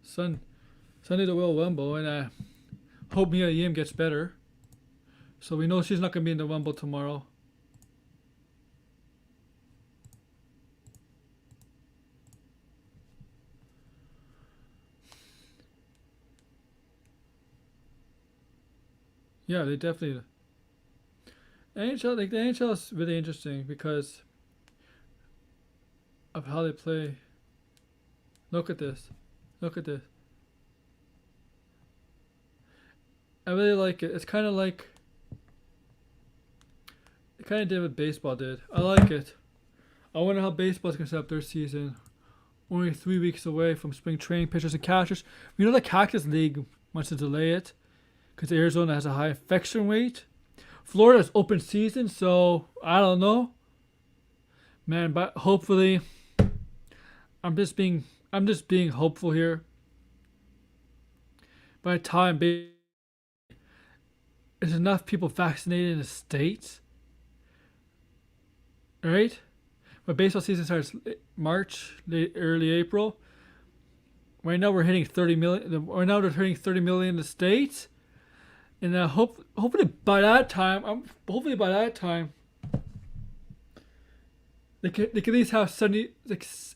Sunday's the World Rumble, and I hope Mia Yim gets better. So we know she's not going to be in the Rumble tomorrow. Yeah, they definitely. NHL, the NHL is really interesting because of how they play. Look at this. Look at this. I really like it. It's kind of like it kind of did what baseball did. I like it. I wonder how baseball's gonna set up their season. Only 3 weeks away from spring training, pitchers and catchers. You know the Cactus League wants to delay it because Arizona has a high infection rate. Florida's open season, so I don't know, man. But hopefully, I'm just being hopeful here. By the time there's enough people vaccinated in the states, right? But baseball season starts March, early April. Right now we're hitting 30 million. Right now they're hitting 30 million in the states, and hopefully by that time, they can at least have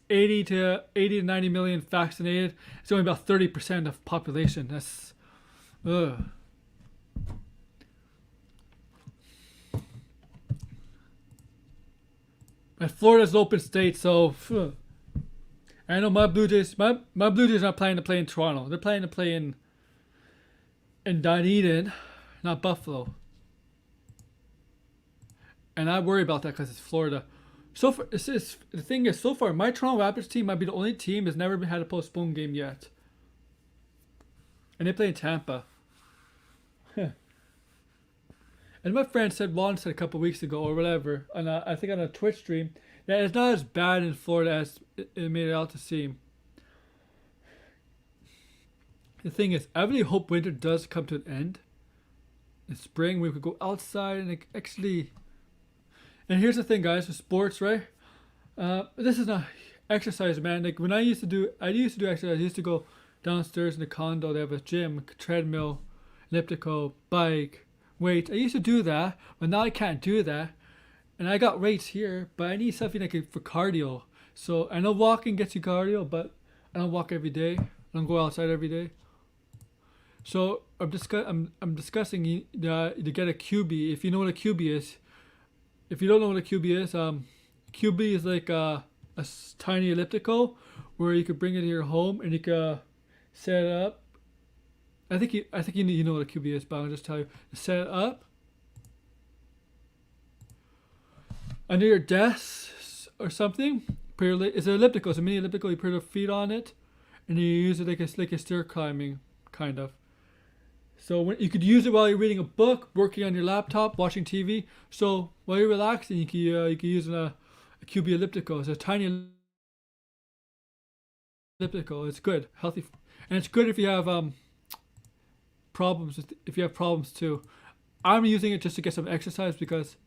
80 to 90 million vaccinated. It's only about 30% of population. That's ugh. But Florida's an open state, so I know my Blue Jays. My Blue Jays are not planning to play in Toronto. They're planning to play in Dunedin, not Buffalo. And I worry about that because it's Florida. So far, the thing is, so far, my Toronto Raptors team might be the only team that's never had a postponed game yet. And they play in Tampa. And my friend said a couple weeks ago or whatever, and I think on a Twitch stream, that it's not as bad in Florida as it made it out to seem. The thing is, I really hope winter does come to an end. In spring, we could go outside and actually. And here's the thing, guys, with sports, right? This is not exercise, man. Like when I used to do exercise. I used to go downstairs in the condo. They have a gym, treadmill, elliptical, bike. Weights. I used to do that, but now I can't do that. And I got weights here, but I need something for cardio. So I know walking gets you cardio, but I don't walk every day. I don't go outside every day. So I'm discussing to get a QB. If you know what a QB is, if you don't know what a QB is, QB is like a tiny elliptical where you could bring it to your home and you could set it up. I think you know what a QB is, but I'll just tell you. Set it up under your desk or something. It's an elliptical. It's a mini elliptical. You put your feet on it, and you use it like a stair climbing, kind of. So you could use it while you're reading a book, working on your laptop, watching TV. So while you're relaxing, you can use a QB elliptical. It's a tiny elliptical. It's good, healthy, and it's good if you have problems. If you have problems too, I'm using it just to get some exercise because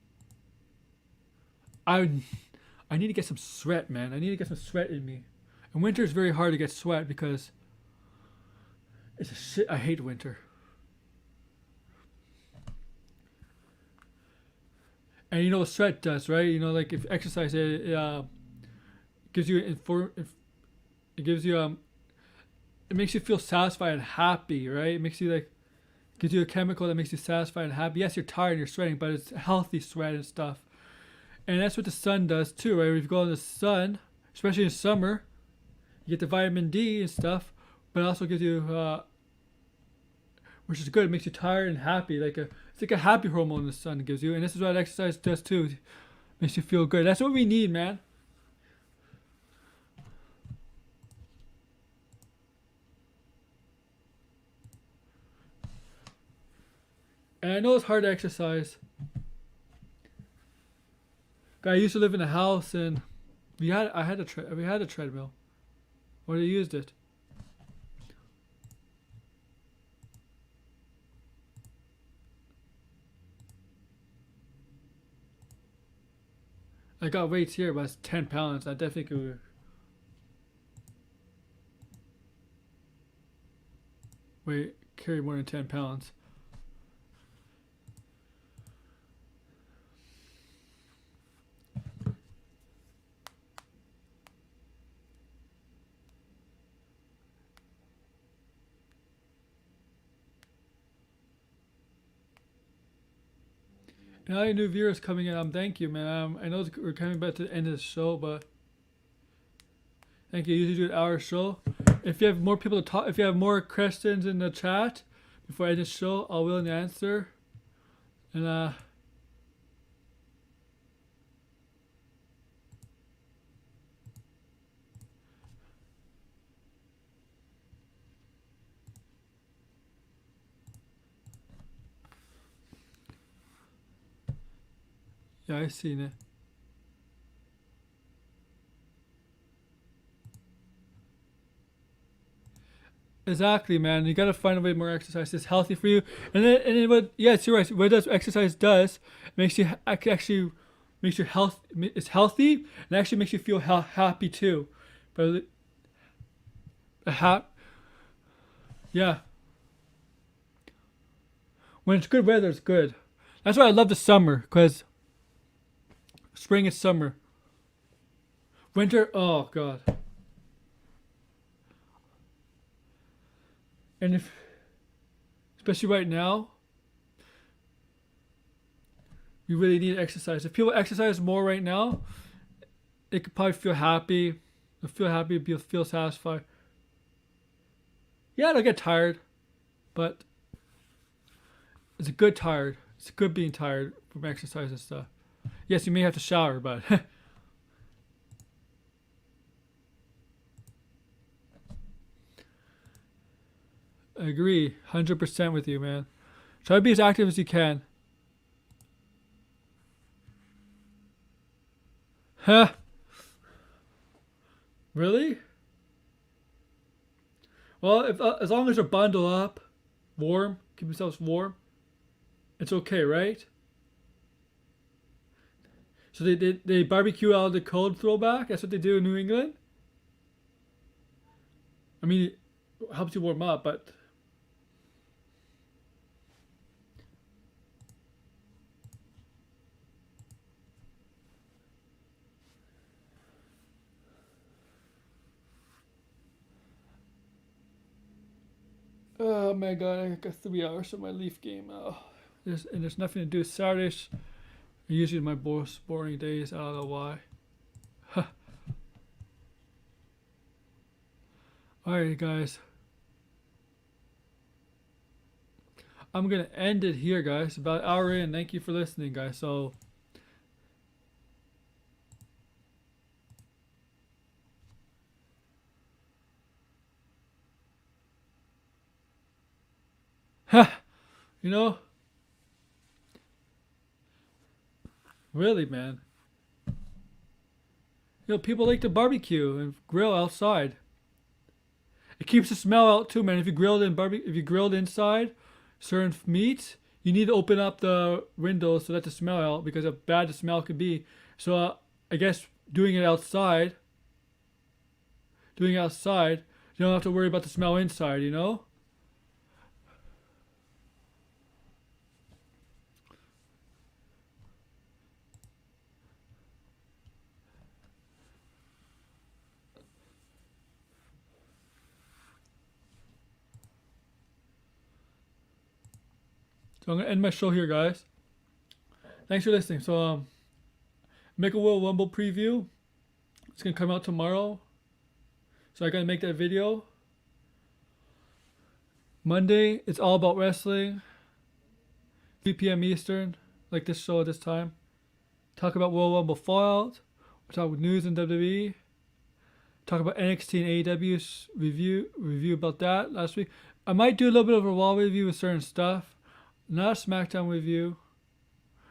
I need to get some sweat, man. I need to get some sweat in me. And winter is very hard to get sweat because it's a shit. I hate winter. And you know what sweat does, right? You know, like if exercise, it gives you it makes you feel satisfied and happy, right? It makes you gives you a chemical that makes you satisfied and happy. Yes, you're tired and you're sweating, but it's healthy sweat and stuff. And that's what the sun does too, right? If you go in the sun, especially in summer, you get the vitamin D and stuff, but it also gives you, which is good. It makes you tired and happy. It's like a happy hormone the sun gives you, and this is what exercise does too. It makes you feel good. That's what we need, man. And I know it's hard to exercise. I used to live in a house, and we had a treadmill, or I used it. I got weights here, but it's 10 pounds. I definitely could carry more than 10 pounds. And all your new viewers coming in, thank you, man. I know we're coming back to the end of the show, but thank you. You usually do an hour show. If you have more people to talk, if you have more questions in the chat, before I end the show, I'll willing to answer. And yeah, I seen it. Exactly, man. You gotta find a way more exercise. It's healthy for you, and then what? Yes, you're right. What does exercise does makes you actually makes your health. It's healthy and actually makes you feel happy too. But yeah, when it's good weather, it's good. That's why I love the summer, because spring is summer. Winter, oh god. And if, especially right now, you really need exercise. If people exercise more right now, they could probably feel happy. They'll feel happy, feel satisfied. Yeah, they'll get tired, but it's a good tired. It's good being tired from exercise and stuff. Yes, you may have to shower, but I agree 100% with you, man. Try to be as active as you can. Huh? Really? Well, if as long as they're bundled up, warm, keep themselves warm, it's okay, right? So they barbecue out of the cold throwback. That's what they do in New England. I mean, it helps you warm up, but oh my god, I got 3 hours of my Leaf game. Oh, there's nothing to do. Saturdays are usually my most boring days. I don't know why. Alright, guys. I'm gonna end it here, guys. About an hour in. Thank you for listening, guys. So, you know, really, man. People like to barbecue and grill outside. It keeps the smell out too, man. If you grilled inside certain meats, you need to open up the windows to let the smell out, because of bad the smell could be. So I guess doing it outside, you don't have to worry about the smell inside. So I'm gonna end my show here, guys. Thanks for listening. So make a World Rumble preview. It's gonna come out tomorrow. So I gotta make that video. Monday, it's all about wrestling. 3 p.m. Eastern, like this show at this time. Talk about World Rumble Fallout. We'll talk about news in WWE. Talk about NXT and AEW's review about that last week. I might do a little bit of a Raw review with certain stuff. Not a SmackDown review.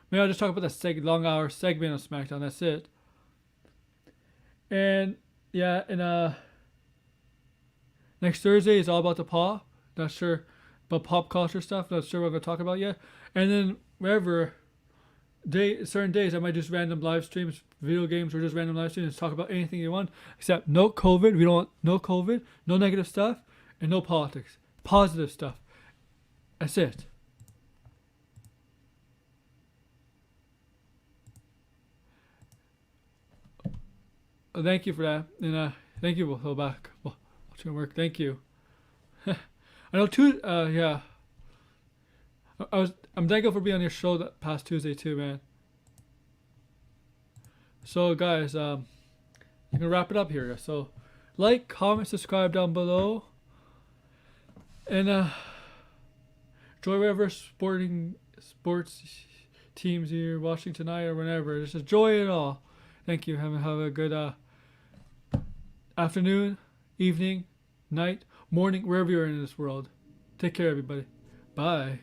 Maybe I'll just talk about the long hour segment of SmackDown. That's it. And yeah, and next Thursday is all about the pop. Not sure about pop culture stuff. Not sure what I'm gonna talk about yet. And then certain days I might just random live streams, video games, or just random live streams, talk about anything you want, except no COVID. We don't want no COVID, no negative stuff, and no politics. Positive stuff. That's it. Thank you for that, and thank you. We'll go back. Watching work. Thank you. I know yeah. I'm thankful for being on your show that past Tuesday too, man. So guys, you can wrap it up here. So, like, comment, subscribe down below, and enjoy whatever sports teams you're watching tonight or whenever. Just enjoy it all. Thank you. Have a good afternoon, evening, night, morning, wherever you're in this world. Take care, everybody. Bye.